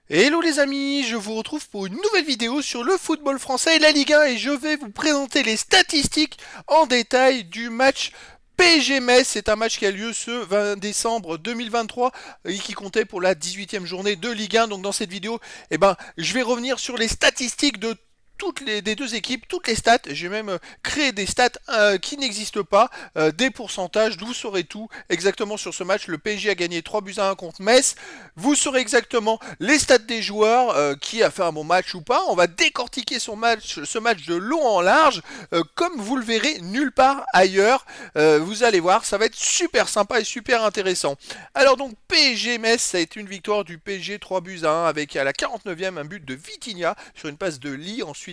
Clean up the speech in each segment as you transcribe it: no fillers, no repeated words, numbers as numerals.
Hello les amis, je vous retrouve pour une nouvelle vidéo sur le football français et la Ligue 1 et je vais vous présenter les statistiques en détail du match PSG-Metz. C'est un match qui a lieu ce 20 décembre 2023 et qui comptait pour la 18e journée de Ligue 1. Donc dans cette vidéo, je vais revenir sur les statistiques de toutes les des deux équipes, toutes les stats. J'ai même créé des stats qui n'existent pas, des pourcentages. Vous saurez tout exactement sur ce match. Le PSG a gagné 3 buts à 1 contre Metz. Vous saurez exactement les stats des joueurs, qui a fait un bon match ou pas. On va décortiquer ce match de long en large, comme vous le verrez nulle part ailleurs. Vous allez voir, ça va être super sympa et super intéressant. Alors donc PSG Metz, ça a été une victoire du PSG 3 buts à 1 avec à la 49e un but de Vitinha sur une passe de Lee. Ensuite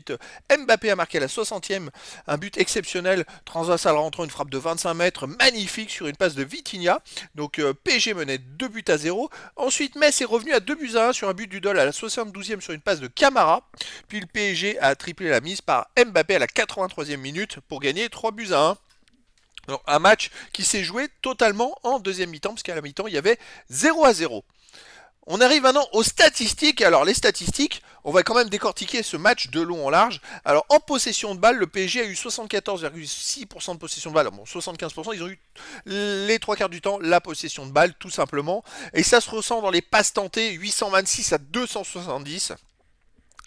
Mbappé a marqué à la 60e un but exceptionnel, transversal rentrant, une frappe de 25 mètres magnifique sur une passe de Vitinha. Donc PSG menait 2 buts à 0. Ensuite Metz est revenu à 2 buts à 1 sur un but du Dol à la 72e sur une passe de Camara. Puis le PSG a triplé la mise par Mbappé à la 83e minute pour gagner 3 buts à 1. Alors, un match qui s'est joué totalement en deuxième mi-temps, parce qu'à la mi-temps, il y avait 0 à 0. On arrive maintenant aux statistiques. Alors les statistiques, on va quand même décortiquer ce match de long en large. Alors en possession de balle, le PSG a eu 74,6% de possession de balle. Bon, 75%, ils ont eu les trois quarts du temps la possession de balle, tout simplement. Et ça se ressent dans les passes tentées, 826 à 270.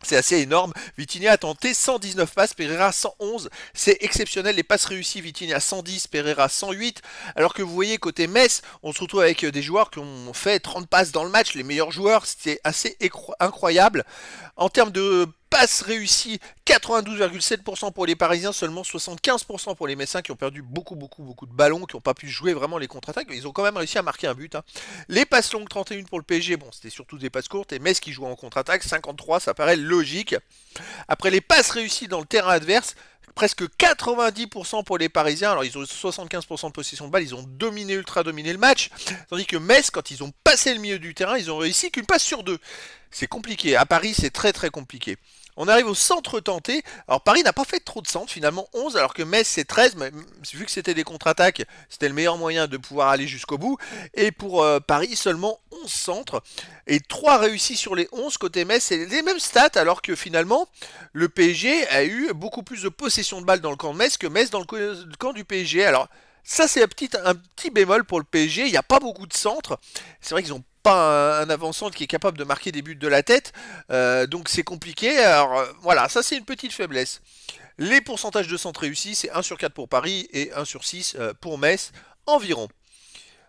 C'est assez énorme. Vitinha a tenté 119 passes, Pereira 111. C'est exceptionnel. Les passes réussies, Vitinha 110, Pereira 108. Alors que vous voyez, côté Metz, on se retrouve avec des joueurs qui ont fait 30 passes dans le match. Les meilleurs joueurs, c'était assez incroyable. En termes de passes réussies, 92,7% pour les Parisiens, seulement 75% pour les Messins qui ont perdu beaucoup de ballons, qui n'ont pas pu jouer vraiment les contre-attaques. Mais ils ont quand même réussi à marquer un but, hein. Les passes longues, 31 pour le PSG, bon, c'était surtout des passes courtes. Et Metz qui joue en contre-attaque, 53, ça paraît logique. Après les passes réussies dans le terrain adverse, presque 90% pour les Parisiens. Alors ils ont 75% de possession de balle, ils ont ultra dominé le match. Tandis que Metz, quand ils ont passé le milieu du terrain, ils ont réussi qu'une passe sur deux. C'est compliqué. À Paris, c'est très compliqué. On arrive au centre tenté. Alors Paris n'a pas fait trop de centres, finalement 11, alors que Metz c'est 13, mais vu que c'était des contre-attaques, c'était le meilleur moyen de pouvoir aller jusqu'au bout. Et pour Paris, seulement 11 centres. Et 3 réussis sur les 11 côté Metz, c'est les mêmes stats, alors que finalement, le PSG a eu beaucoup plus de possession de balle dans le camp de Metz que Metz dans le camp du PSG. Alors ça c'est un petit bémol pour le PSG, il n'y a pas beaucoup de centres. C'est vrai qu'ils ont pas un avant-centre qui est capable de marquer des buts de la tête, donc c'est compliqué. Alors voilà, ça c'est une petite faiblesse. Les pourcentages de centres réussis, c'est 1 sur 4 pour Paris et 1 sur 6 pour Metz environ.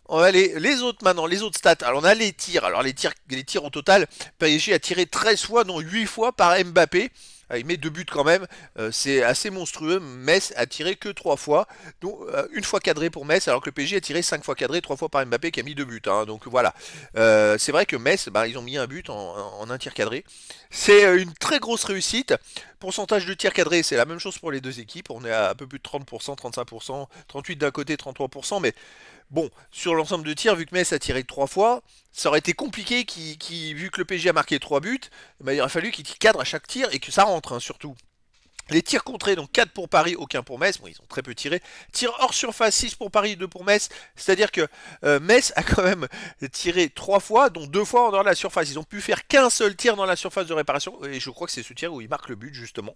On va les autres maintenant, les autres stats. Alors on a les tirs. Alors les tirs au total, PSG a tiré 13 fois, dont 8 fois par Mbappé. Il met 2 buts quand même, c'est assez monstrueux. Metz a tiré que 3 fois, donc une fois cadré pour Metz, alors que le PSG a tiré 5 fois cadré, 3 fois par Mbappé qui a mis 2 buts, hein. Donc voilà, c'est vrai que Metz, ils ont mis un but en un tir cadré. C'est une très grosse réussite. Pourcentage de tirs cadrés, c'est la même chose pour les deux équipes. On est à un peu plus de 30%, 35%, 38 d'un côté, 33%, mais bon, sur l'ensemble de tirs, vu que Metz a tiré 3 fois, ça aurait été compliqué vu que le PSG a marqué 3 buts, il aurait fallu qu'il cadre à chaque tir et que ça rentre, hein, surtout. Les tirs contrés, donc 4 pour Paris, aucun pour Metz. Bon, ils ont très peu tiré. Tirs hors surface, 6 pour Paris, 2 pour Metz. C'est-à-dire que Metz a quand même tiré 3 fois, dont 2 fois en dehors de la surface. Ils ont pu faire qu'un seul tir dans la surface de réparation. Et je crois que c'est ce tir où ils marquent le but, justement.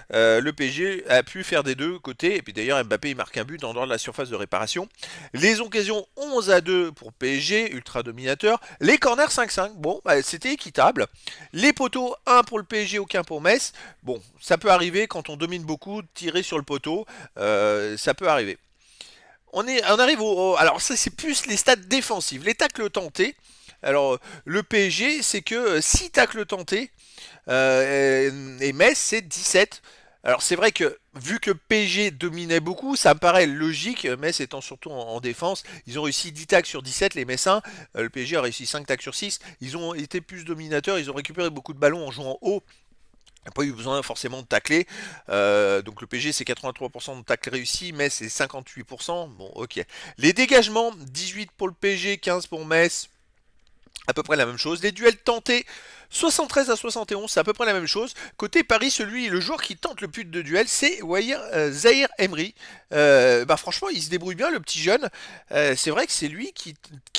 Le PSG a pu faire des deux côtés. Et puis d'ailleurs, Mbappé il marque un but en dehors de la surface de réparation. Les occasions 11 à 2 pour PSG, ultra dominateur. Les corners 5-5. Bon, c'était équitable. Les poteaux 1 pour le PSG, aucun pour Metz. Bon, ça peut arriver quand on domine beaucoup, tirer sur le poteau. Ça peut arriver. On arrive alors ça c'est plus les stats défensives. Les tacles tentés. Alors le PSG c'est que 6 tacles tentés et Metz c'est 17. Alors c'est vrai que vu que PSG dominait beaucoup, ça me paraît logique, Metz étant surtout en défense, ils ont réussi 10 tacles sur 17 les Messins, le PSG a réussi 5 tacles sur 6, ils ont été plus dominateurs, ils ont récupéré beaucoup de ballons en jouant haut. Il n'a pas eu besoin forcément de tacler. Donc le PG c'est 83% de tacles réussis, Metz c'est 58%. Bon ok. Les dégagements, 18 pour le PG, 15 pour Metz. À peu près la même chose. Les duels tentés, 73 à 71, c'est à peu près la même chose. Côté Paris, le joueur qui tente le plus de duels, c'est Zahir Emery. Franchement, il se débrouille bien, le petit jeune. C'est vrai que c'est lui qui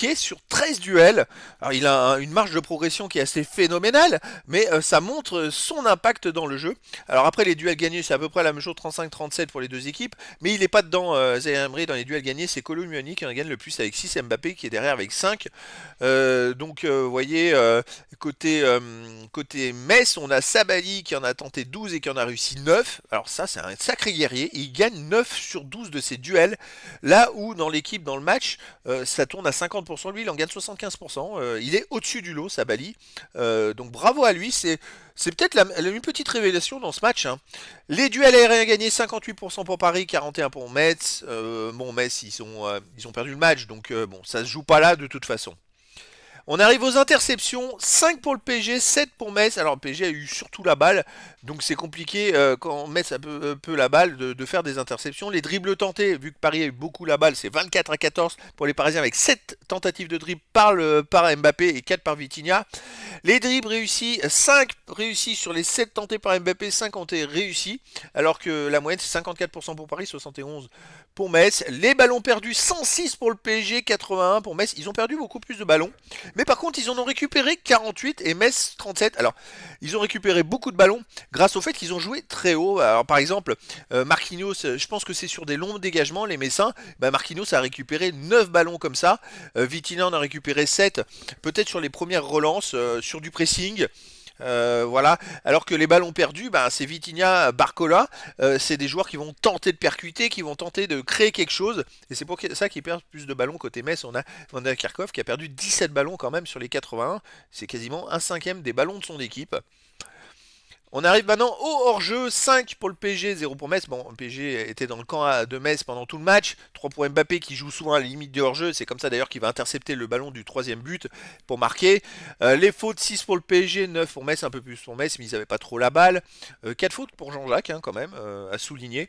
est sur 13 duels. Alors, il a une marge de progression qui est assez phénoménale, mais ça montre son impact dans le jeu. Alors après, les duels gagnés, c'est à peu près la même chose, 35-37 pour les deux équipes, mais il n'est pas dedans, Zahir Emery, dans les duels gagnés. C'est Kolo Muani qui en gagne le plus avec 6, Mbappé qui est derrière avec 5. Vous voyez, côté Metz, on a Sabali qui en a tenté 12 et qui en a réussi 9. Alors ça, c'est un sacré guerrier. Il gagne 9 sur 12 de ses duels. Là où dans l'équipe, dans le match, ça tourne à 50%. Lui, il en gagne 75%. Il est au-dessus du lot, Sabali. Donc bravo à lui. C'est peut-être une petite révélation dans ce match, hein. Les duels aériens gagnés, 58% pour Paris, 41% pour Metz. Metz, ils ont perdu le match, donc ça se joue pas là de toute façon. On arrive aux interceptions, 5 pour le PSG, 7 pour Metz. Alors le PSG a eu surtout la balle, donc c'est compliqué quand Metz a peu la balle de faire des interceptions. Les dribbles tentés, vu que Paris a eu beaucoup la balle, c'est 24 à 14 pour les Parisiens avec 7 tentatives de dribble par Mbappé et 4 par Vitinha. Les dribbles réussis, 5 réussis sur les 7 tentés par Mbappé, 5 ont été réussis, alors que la moyenne c'est 54% pour Paris, 71 pour Metz. Les ballons perdus, 106 pour le PSG, 81 pour Metz. Ils ont perdu beaucoup plus de ballons. Mais par contre, ils en ont récupéré 48 et Metz 37. Alors, ils ont récupéré beaucoup de ballons grâce au fait qu'ils ont joué très haut. Alors, par exemple, Marquinhos, je pense que c'est sur des longs dégagements, les Messins. Marquinhos a récupéré 9 ballons comme ça. Vitinha en a récupéré 7. Peut-être sur les premières relances, sur du pressing. Voilà. Alors que les ballons perdus, c'est Vitinha, Barcola, c'est des joueurs qui vont tenter de percuter, qui vont tenter de créer quelque chose, et c'est pour ça qu'ils perdent plus de ballons côté Metz. On a Van der Kerkhoff qui a perdu 17 ballons quand même sur les 81, c'est quasiment un cinquième des ballons de son équipe. On arrive maintenant au hors-jeu, 5 pour le PSG, 0 pour Metz. Bon, le PSG était dans le camp de Metz pendant tout le match, 3 pour Mbappé qui joue souvent à la limite du hors-jeu, c'est comme ça d'ailleurs qu'il va intercepter le ballon du troisième but pour marquer. Les fautes, 6 pour le PSG, 9 pour Metz, un peu plus pour Metz, mais ils n'avaient pas trop la balle. 4 fautes pour Jean-Jacques quand même, à souligner.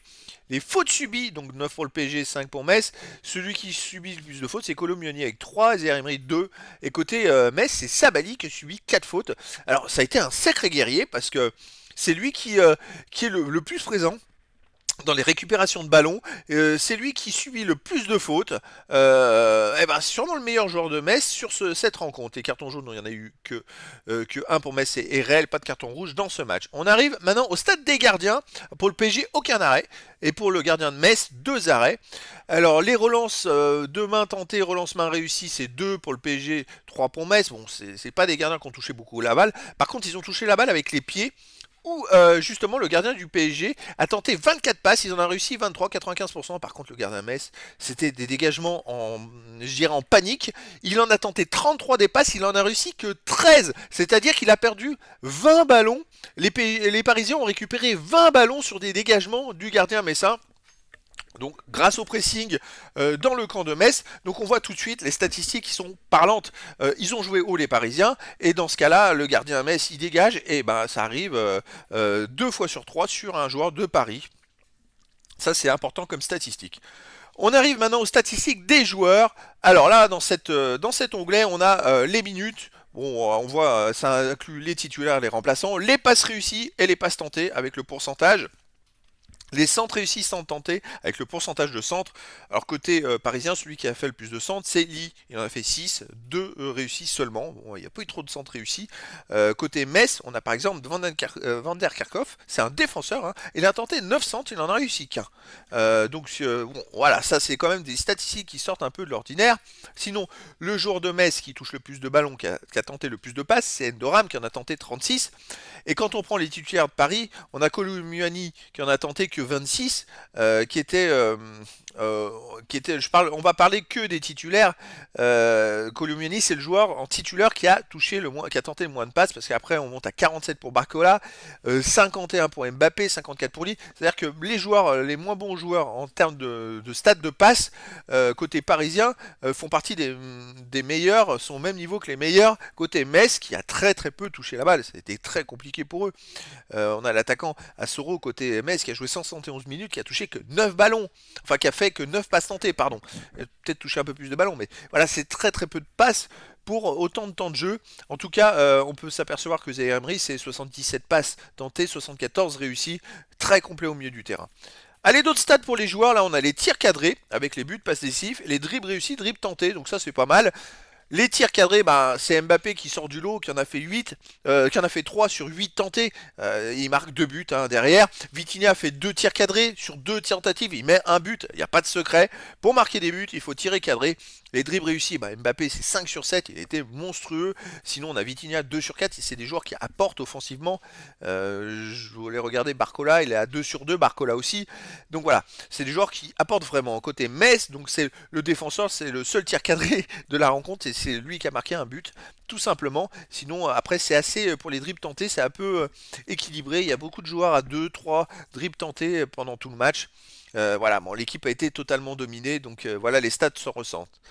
Les fautes subies, donc 9 pour le PSG, 5 pour Metz. Celui qui subit le plus de fautes, c'est Kolo Muani avec 3, Zahir Emery 2. Et côté Metz, c'est Sabali qui a subi 4 fautes. Alors ça a été un sacré guerrier parce que c'est lui qui est le plus présent dans les récupérations de ballons, c'est lui qui subit le plus de fautes. Sûrement le meilleur joueur de Metz sur cette rencontre. Les cartons jaunes, il n'y en a eu que 1 pour Metz et réel, pas de carton rouge dans ce match. On arrive maintenant au stade des gardiens. Pour le PSG, aucun arrêt. Et pour le gardien de Metz, 2 arrêts. Alors les relances de main tentées, relance main réussie, c'est 2 pour le PSG, 3 pour Metz. Bon, c'est pas des gardiens qui ont touché beaucoup la balle. Par contre, ils ont touché la balle avec les pieds. Où justement le gardien du PSG a tenté 24 passes, il en a réussi 23, 95%. Par contre le gardien Metz, c'était des dégagements en panique. Il en a tenté 33 des passes, il en a réussi que 13. C'est-à-dire qu'il a perdu 20 ballons. Les Parisiens ont récupéré 20 ballons sur des dégagements du gardien messin. Donc grâce au pressing dans le camp de Metz, donc on voit tout de suite les statistiques qui sont parlantes. Ils ont joué haut les Parisiens, et dans ce cas-là, le gardien Metz il dégage, et ça arrive 2 fois sur 3 sur un joueur de Paris. Ça c'est important comme statistique. On arrive maintenant aux statistiques des joueurs. Alors là, dans cet onglet, on a les minutes. Bon, on voit, ça inclut les titulaires, les remplaçants, les passes réussies et les passes tentées avec le pourcentage. Les centres réussis sans tenter, avec le pourcentage de centres. Alors côté parisien, celui qui a fait le plus de centres, c'est Lee. Il en a fait 6, 2 réussis seulement. Bon, il n'y a pas eu trop de centres réussis. Côté Metz, on a par exemple Van der Kerkhoff, c'est un défenseur. Hein, il a tenté 9 centres, il n'en a réussi qu'un. Voilà, ça c'est quand même des statistiques qui sortent un peu de l'ordinaire. Sinon, le joueur de Metz qui touche le plus de ballons, qui a tenté le plus de passes, c'est Endoram qui en a tenté 36. Et quand on prend les titulaires de Paris, on a Kolo Muani qui en a tenté que 26, on va parler que des titulaires. Kolo Muani, c'est le joueur en titulaire qui a tenté le moins de passes, parce qu'après on monte à 47 pour Barcola, 51 pour Mbappé, 54 pour Lee. C'est-à-dire que les moins bons joueurs en termes de stade de passe côté parisien font partie des meilleurs, sont au même niveau que les meilleurs côté Metz, qui a très très peu touché la balle. C'était très compliqué pour eux. On a l'attaquant Assoro côté Metz qui a joué 171 minutes, qui a touché que 9 ballons, enfin qui a fait que 9 passes tentées, pardon. Peut-être touché un peu plus de ballons, mais voilà, c'est très très peu de passes pour autant de temps de jeu. En tout cas, on peut s'apercevoir que Zaïre Emery, c'est 77 passes tentées, 74 réussies, très complet au milieu du terrain. Allez, d'autres stats pour les joueurs, là on a les tirs cadrés avec les buts, passes décisives, les dribbles réussis, dribbles tentés, donc ça c'est pas mal. Les tirs cadrés, bah, c'est Mbappé qui sort du lot, qui en a fait 8, qui en a fait 3 sur 8 tentés. Il marque 2 buts hein, derrière. Vitinha fait 2 tirs cadrés sur 2 tentatives, il met un but, il n'y a pas de secret. Pour marquer des buts, il faut tirer cadré. Les dribbles réussis, bah, Mbappé c'est 5 sur 7, il était monstrueux. Sinon on a Vitinha 2 sur 4, c'est des joueurs qui apportent offensivement. Je voulais regarder Barcola, il est à 2 sur 2, Barcola aussi. Donc voilà, c'est des joueurs qui apportent vraiment. Côté Metz, donc c'est le défenseur, c'est le seul tir cadré de la rencontre et c'est lui qui a marqué un but, tout simplement. Sinon, après, c'est assez, pour les dribbles tentés, c'est un peu équilibré. Il y a beaucoup de joueurs à 2, 3 dribbles tentés pendant tout le match. Voilà, bon, l'équipe a été totalement dominée, donc voilà, les stats se ressentent.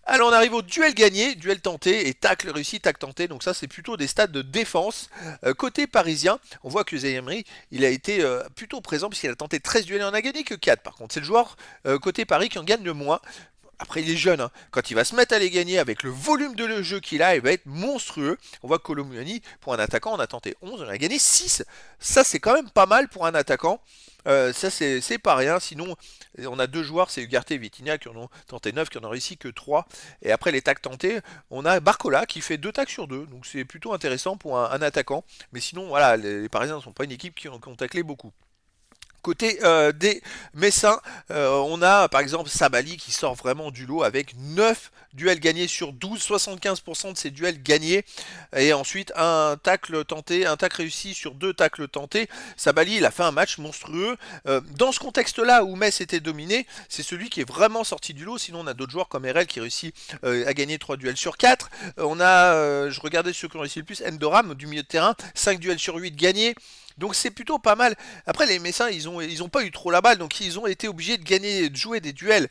Alors on arrive au duel gagné, duel tenté et tacle réussi, tacle tenté. Donc ça c'est plutôt des stats de défense. Côté parisien, on voit que Zaïre Emery, il a été plutôt présent puisqu'il a tenté 13 duels et on a gagné que 4. Par contre, c'est le joueur côté Paris qui en gagne le moins. Après, il est jeune, hein. Quand il va se mettre à les gagner avec le volume de jeu qu'il a, il va être monstrueux. On voit que Colomboigny, pour un attaquant, on a tenté 11, on a gagné 6. Ça, c'est quand même pas mal pour un attaquant. Ça, c'est pas rien. Sinon, on a 2 joueurs, c'est Ugarte et Vitinha qui en ont tenté 9, qui en ont réussi que 3. Et après les tacs tentés, on a Barcola qui fait 2 tacs sur 2. Donc c'est plutôt intéressant pour un attaquant. Mais sinon, voilà, les Parisiens ne sont pas une équipe qui ont taclé beaucoup. Côté des Messins, on a par exemple Sabali qui sort vraiment du lot avec 9 duels gagnés sur 12, 75% de ces duels gagnés. Et ensuite un tacle tenté, un tacle réussi sur 2 tacles tentés. Sabali, il a fait un match monstrueux. Dans ce contexte-là où Metz était dominé, c'est celui qui est vraiment sorti du lot. Sinon on a d'autres joueurs comme RL qui réussit à gagner 3 duels sur 4. On a, je regardais ceux qui ont réussi le plus, Endoram du milieu de terrain, 5 duels sur 8 gagnés. Donc c'est plutôt pas mal. Après les Messins ils ont pas eu trop la balle, donc ils ont été obligés de gagner, de jouer des duels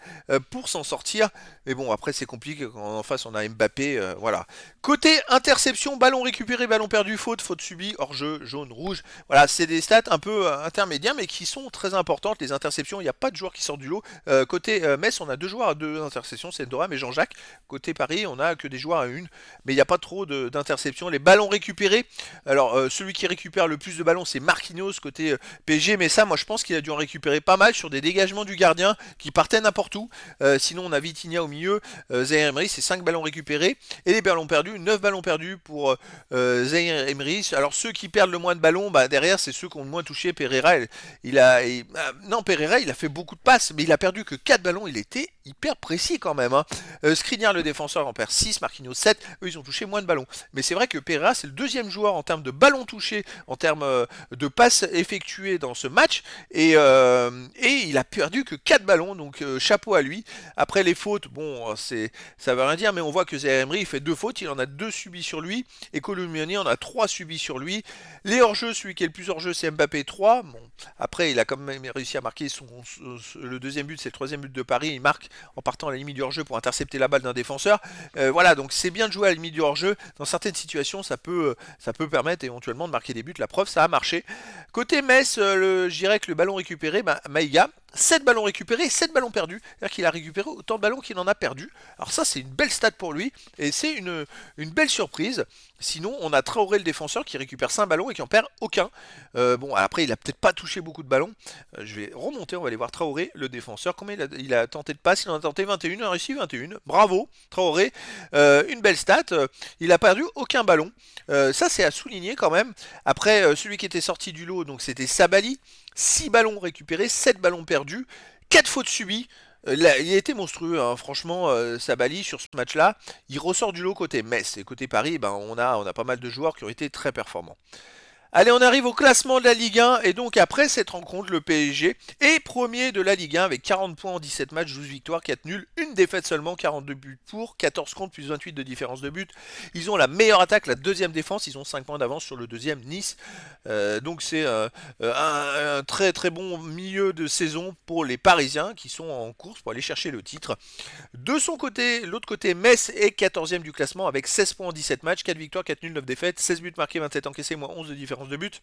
pour s'en sortir. Mais bon après c'est compliqué quand en face on a Mbappé, voilà. Côté interception, ballon récupéré, ballon perdu, faute, faute subie, hors-jeu, jaune, rouge. Voilà, c'est des stats un peu intermédiaires mais qui sont très importantes. Les interceptions, il n'y a pas de joueur qui sort du lot. Côté Metz, on a 2 joueurs à 2 interceptions, c'est Doram et Jean-Jacques. Côté Paris, on a que des joueurs à 1, mais il n'y a pas trop d'interceptions. Les ballons récupérés, alors celui qui récupère le plus de ballons c'est Marquinhos côté PSG, mais ça moi je pense qu'il a dû en récupérer pas mal sur des dégagements du gardien qui partaient n'importe où. Sinon on a Vitinha au milieu, Zaïre Emery c'est 5 ballons récupérés et les ballons perdus, 9 ballons perdus pour Zaïre Emery. Alors ceux qui perdent le moins de ballons, bah, derrière c'est ceux qui ont le moins touché. Pereira, non Pereira il a fait beaucoup de passes mais il a perdu que 4 ballons, il était hyper précis quand même, hein. Skriniar le défenseur en perd 6, Marquinhos 7, eux ils ont touché moins de ballons. Mais c'est vrai que Pereira c'est le deuxième joueur en termes de ballons touchés, en termes de passes effectuées dans ce match et il a perdu que 4 ballons, donc chapeau à lui. Après les fautes, bon ça veut rien dire, mais on voit que Zaïre Emery il fait 2 fautes, il en a 2 subies sur lui et Colomboigny en a 3 subies sur lui. Les hors-jeux, celui qui est le plus hors-jeu c'est Mbappé 3. Bon, après il a quand même réussi à marquer le deuxième but, c'est le troisième but de Paris, il marque en partant à la limite du hors-jeu pour intercepter la balle d'un défenseur. Voilà, donc c'est bien de jouer à la limite du hors-jeu. Dans certaines situations, ça peut permettre éventuellement de marquer des buts. La preuve, ça a marché. Côté Metz, je dirais que le ballon récupéré, bah, Maïga, 7 ballons récupérés et 7 ballons perdus. C'est-à-dire qu'il a récupéré autant de ballons qu'il en a perdu. Alors ça, c'est une belle stat pour lui. Et c'est une belle surprise. Sinon, on a Traoré le défenseur qui récupère 5 ballons et qui en perd aucun. Bon, après, il a peut-être pas touché beaucoup de ballons. Je vais remonter, on va aller voir Traoré, le défenseur. Combien il a tenté de passes? Il en a tenté 21, il a réussi 21. Bravo, Traoré. Une belle stat. Il a perdu aucun ballon. Ça, c'est à souligner quand même. Après, celui qui était sorti du lot, donc c'était Sabali. 6 ballons récupérés, 7 ballons perdus, 4 fautes subies. Il a été monstrueux, hein. Franchement, Sabali sur ce match-là, il ressort du lot côté Metz. Et côté Paris, ben, on a pas mal de joueurs qui ont été très performants. Allez, on arrive au classement de la Ligue 1 et donc après cette rencontre, le PSG est premier de la Ligue 1 avec 40 points en 17 matchs, 12 victoires, 4 nuls, une défaite seulement, 42 buts pour, 14 contre plus 28 de différence de but. Ils ont la meilleure attaque, la deuxième défense, ils ont 5 points d'avance sur le deuxième Nice. Donc c'est un très très bon milieu de saison pour les Parisiens qui sont en course pour aller chercher le titre. De son côté, l'autre côté, Metz est 14e du classement avec 16 points en 17 matchs, 4 victoires, 4 nuls, 9 défaites, 16 buts marqués, 27 encaissés, moins 11 de différence de but.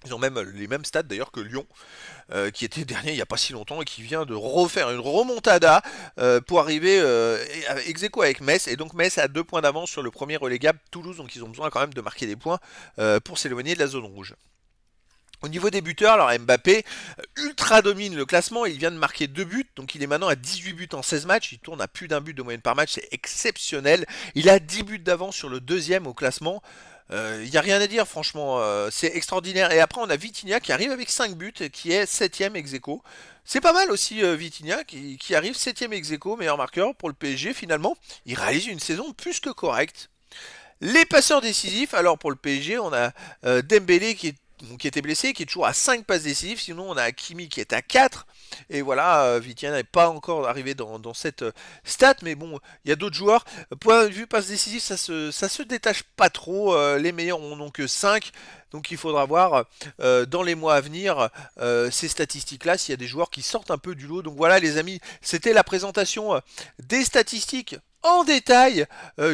Ils ont même les mêmes stats d'ailleurs que Lyon, qui était dernier il n'y a pas si longtemps et qui vient de refaire une remontada pour arriver ex aequo avec Metz. Et donc Metz a 2 points d'avance sur le premier relégable Toulouse, donc ils ont besoin quand même de marquer des points pour s'éloigner de la zone rouge. Au niveau des buteurs, alors Mbappé ultra domine le classement, il vient de marquer 2 buts, donc il est maintenant à 18 buts en 16 matchs, il tourne à plus d'un but de moyenne par match, c'est exceptionnel. Il a 10 buts d'avance sur le deuxième au classement. Il n'y a rien à dire, franchement, c'est extraordinaire. Et après, on a Vitinha qui arrive avec 5 buts, qui est 7ème ex aequo. C'est pas mal aussi, Vitinha qui arrive 7ème ex aequo, meilleur marqueur pour le PSG finalement. Il réalise une saison plus que correcte. Les passeurs décisifs, alors pour le PSG, on a Dembélé qui était blessé, qui est toujours à 5 passes décisives. Sinon, on a Hakimi qui est à 4. Et voilà, Vitinha n'est pas encore arrivé dans cette stat. Mais bon, il y a d'autres joueurs. Point de vue passes décisives, ça se détache pas trop. Les meilleurs en ont que 5. Donc il faudra voir dans les mois à venir ces statistiques-là, s'il y a des joueurs qui sortent un peu du lot. Donc voilà les amis, c'était la présentation des statistiques en détail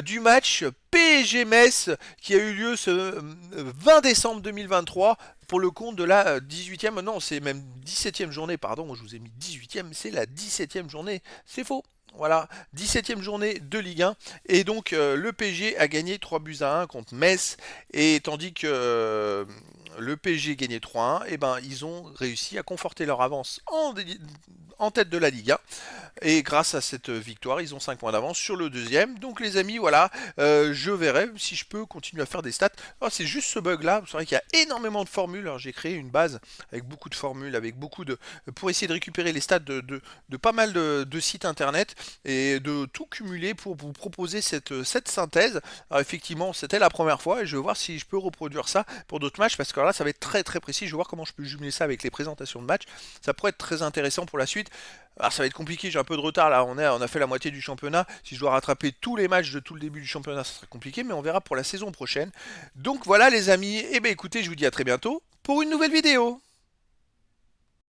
du match PSG-Metz qui a eu lieu ce 20 décembre 2023 pour le compte de la 18e, non c'est même 17e journée, pardon, je vous ai mis 18e, c'est la 17e journée, c'est faux. Voilà, 17e journée de Ligue 1. Et donc le PSG a gagné 3 buts à 1 contre Metz. Et tandis que le PSG gagnait 3-1, et ben ils ont réussi à conforter leur avance en tête de la Ligue 1. Et grâce à cette victoire, ils ont 5 points d'avance sur le deuxième. Donc les amis, voilà, je verrai si je peux continuer à faire des stats. Oh, c'est juste ce bug là, c'est vrai qu'il y a énormément de formules. Alors j'ai créé une base avec beaucoup de formules, avec beaucoup de... pour essayer de récupérer les stats de pas mal de sites internet et de tout cumuler pour vous proposer cette synthèse. Alors effectivement, c'était la première fois et je vais voir si je peux reproduire ça pour d'autres matchs parce que là, ça va être très très précis. Je vais voir comment je peux jumeler ça avec les présentations de matchs. Ça pourrait être très intéressant pour la suite. Alors ça va être compliqué, j'ai un peu de retard là, on a fait la moitié du championnat. Si je dois rattraper tous les matchs de tout le début du championnat, ça serait compliqué, mais on verra pour la saison prochaine. Donc voilà les amis, et bien écoutez, je vous dis à très bientôt pour une nouvelle vidéo.